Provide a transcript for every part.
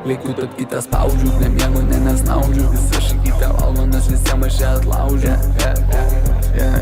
Lėkiu tad kitą spaudžiu, nemiegu, nesnaudžiu. Visą šakytę valandas visiems aš ją atlaužiu.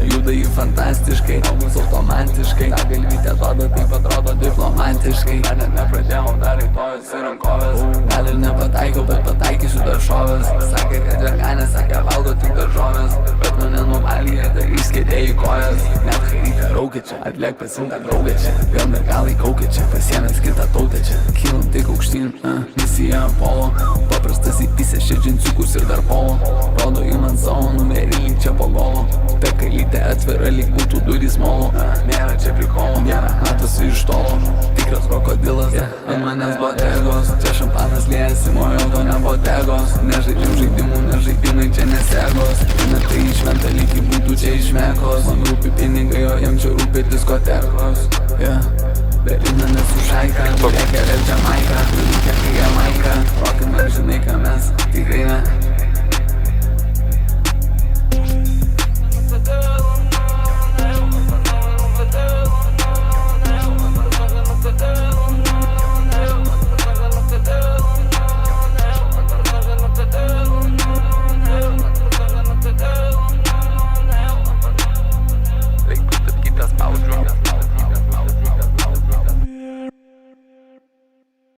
Juda į fantastiškai, algus automatiškai. Ta galvytė atrodo, kaip atrodo diplomatiškai. Dar net nepradėjau, dar rytojus ir rankovės. Gal ir nepataikiau, bet pataikysiu daržovės. Sakė, kad veganė, sakė, valgo tik daržovės. Bet mane nuvalgė, tai išskėtė į kojas. Net kai reikia raukia čia, atliek pasimtą draugę čia. Vėl mergalai kaukia čia, pasiemęs kitą tautę čia. Kylam tik aukštyn, misija Apollo. Paprastas įpisė šia džinsiukus ir dar polo. Rodo į man savo numerį lyg čia po golo. Ta kalytė atvira lyg būtų durys molo. Nėra čia prikolo, nėra matosi iš tolo. Tikras krokodilas, ant manęs botegos. Čia šampanas liejasi, mojo to ne botegos. Nežaidžiam žaidimų, nežaidimai čia nesegos. Net tai šventa lyg būtų čia išmekos. Man rūpi pinigai, o jam čia rūpi diskotekos. Berlina nesu šaika, reikia vėl Džamaiką.